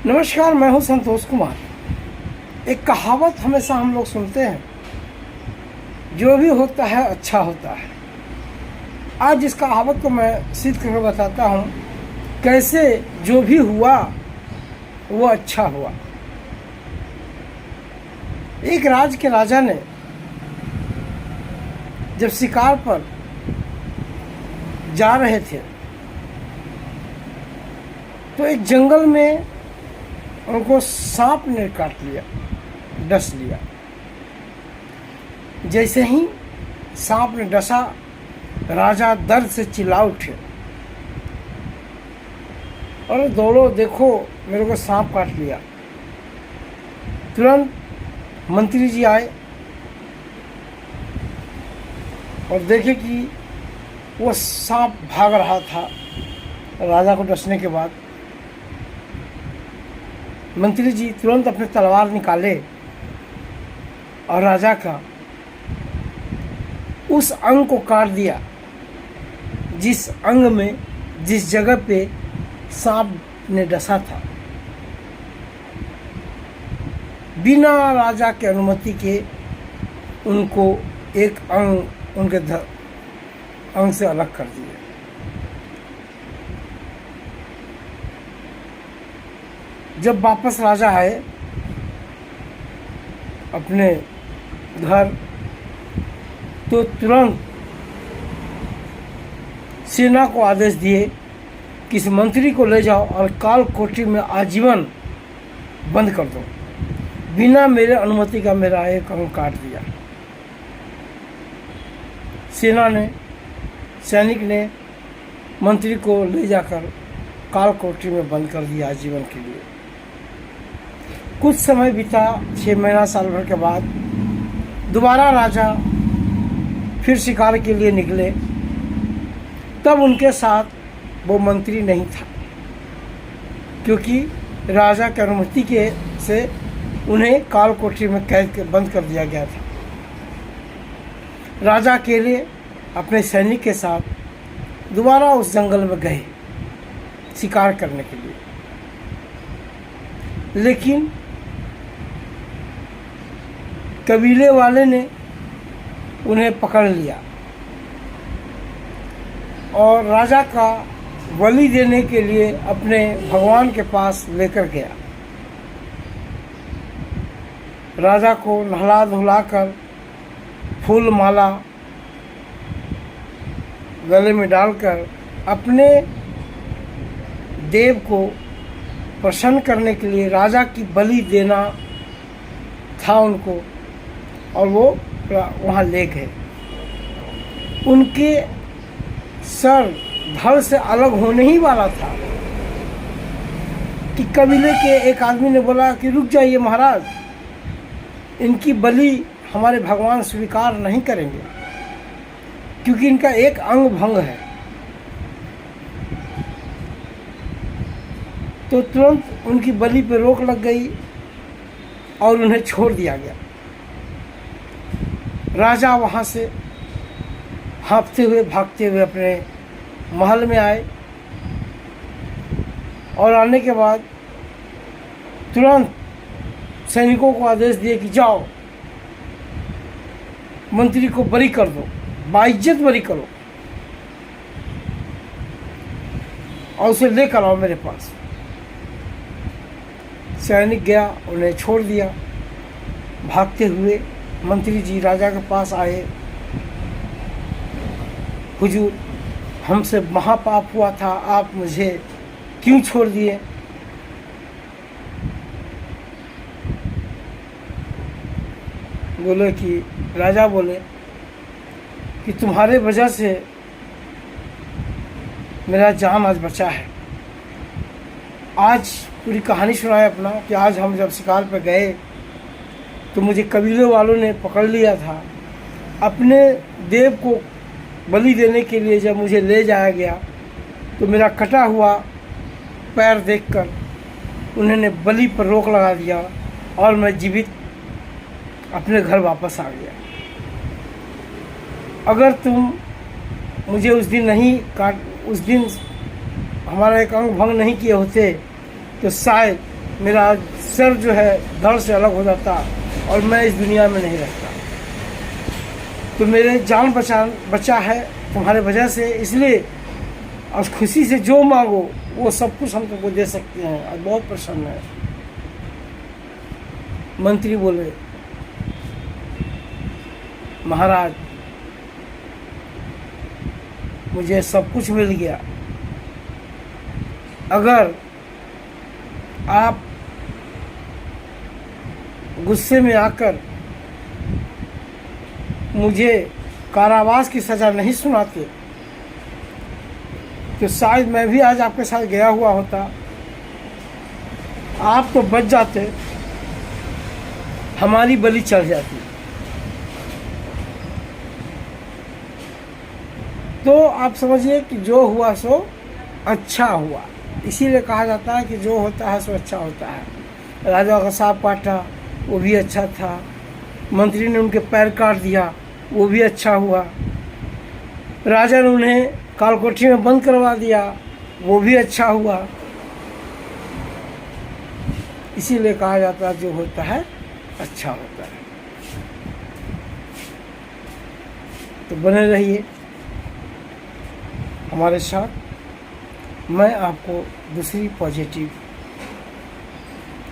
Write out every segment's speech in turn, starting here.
नमस्कार, मैं हूं संतोष कुमार। एक कहावत हमेशा हम लोग सुनते हैं, जो भी होता है अच्छा होता है। आज इस कहावत को मैं सिद्ध करके बताता हूं, कैसे जो भी हुआ वो अच्छा हुआ। एक राज्य के राजा ने जब शिकार पर जा रहे थे तो एक जंगल में उनको सांप ने काट लिया, डस लिया। जैसे ही सांप ने डसा, राजा दर्द से चिल्ला उठे, अरे दौड़ो, देखो मेरे को सांप काट लिया। तुरंत मंत्री जी आए और देखे कि वो सांप भाग रहा था राजा को डसने के बाद। मंत्री जी तुरंत अपने तलवार निकाले और राजा का उस अंग को काट दिया जिस अंग में, जिस जगह पे सांप ने डसा था। बिना राजा के अनुमति के उनको एक अंग उनके अंग से अलग कर दिया। जब वापस राजा आए अपने घर तो तुरंत सेना को आदेश दिए कि इस मंत्री को ले जाओ और काल कोठरी में आजीवन बंद कर दो। बिना मेरे अनुमति का मेरा एक अंग काट दिया। सेना ने, सैनिक ने मंत्री को ले जाकर काल कोठरी में बंद कर दिया आजीवन के लिए। कुछ समय बीता, 6 महीना साल भर के बाद दोबारा राजा फिर शिकार के लिए निकले। तब उनके साथ वो मंत्री नहीं था, क्योंकि राजा की अनुमति के से उन्हें काल कोठरी में कैद के बंद कर दिया गया था। राजा अकेले अपने सैनिक के साथ दोबारा उस जंगल में गए शिकार करने के लिए। लेकिन कबीले वाले ने उन्हें पकड़ लिया और राजा का बलि देने के लिए अपने भगवान के पास लेकर गया। राजा को नहला धुलाकर फूल माला गले में डालकर अपने देव को प्रसन्न करने के लिए राजा की बलि देना था उनको, और वो वहाँ ले गए। उनके सर धड़ से अलग होने ही वाला था कि कबीले के एक आदमी ने बोला कि रुक जाइए महाराज, इनकी बलि हमारे भगवान स्वीकार नहीं करेंगे, क्योंकि इनका एक अंग भंग है। तो तुरंत उनकी बलि पर रोक लग गई और उन्हें छोड़ दिया गया। राजा वहाँ से हाँफते हुए, भागते हुए अपने महल में आए और आने के बाद तुरंत सैनिकों को आदेश दिए कि जाओ मंत्री को बरी कर दो, बाइज्जत बरी करो और उसे लेकर आओ मेरे पास। सैनिक गया, उन्हें छोड़ दिया। भागते हुए मंत्री जी राजा के पास आए, हुजूर हमसे महापाप हुआ था, आप मुझे क्यों छोड़ दिए? बोले कि राजा बोले कि तुम्हारे वजह से मेरा जान आज बचा है। आज पूरी कहानी सुनाए अपना कि आज हम जब शिकार पर गए तो मुझे कबीले वालों ने पकड़ लिया था। अपने देव को बलि देने के लिए जब मुझे ले जाया गया तो मेरा कटा हुआ पैर देखकर उन्होंने बलि पर रोक लगा दिया और मैं जीवित अपने घर वापस आ गया। अगर तुम मुझे उस दिन हमारा एक अंग भंग नहीं किए होते तो शायद मेरा सर जो है धड़ से अलग हो जाता और मैं इस दुनिया में नहीं रहता। तो मेरे जान बचा है तुम्हारे वजह से, इसलिए और खुशी से जो मांगो वो सब कुछ हम तुमको दे सकते हैं। और बहुत प्रसन्न है। मंत्री बोले, महाराज मुझे सब कुछ मिल गया, अगर आप गुस्से में आकर मुझे कारावास की सज़ा नहीं सुनाते तो शायद मैं भी आज आपके साथ गया हुआ होता। आप तो बच जाते, हमारी बलि चढ़ जाती। तो आप समझिए कि जो हुआ सो अच्छा हुआ। इसीलिए कहा जाता है कि जो होता है सो अच्छा होता है। राजा का सांप काटा वो भी अच्छा था, मंत्री ने उनके पैर काट दिया वो भी अच्छा हुआ, राजा ने उन्हें कालकोठरी में बंद करवा दिया वो भी अच्छा हुआ। इसीलिए कहा जाता है जो होता है अच्छा होता है। तो बने रहिए हमारे साथ। मैं आपको दूसरी पॉजिटिव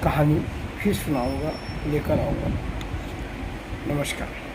कहानी फिर सुनाऊंगा, लेकर आऊँगा। नमस्कार।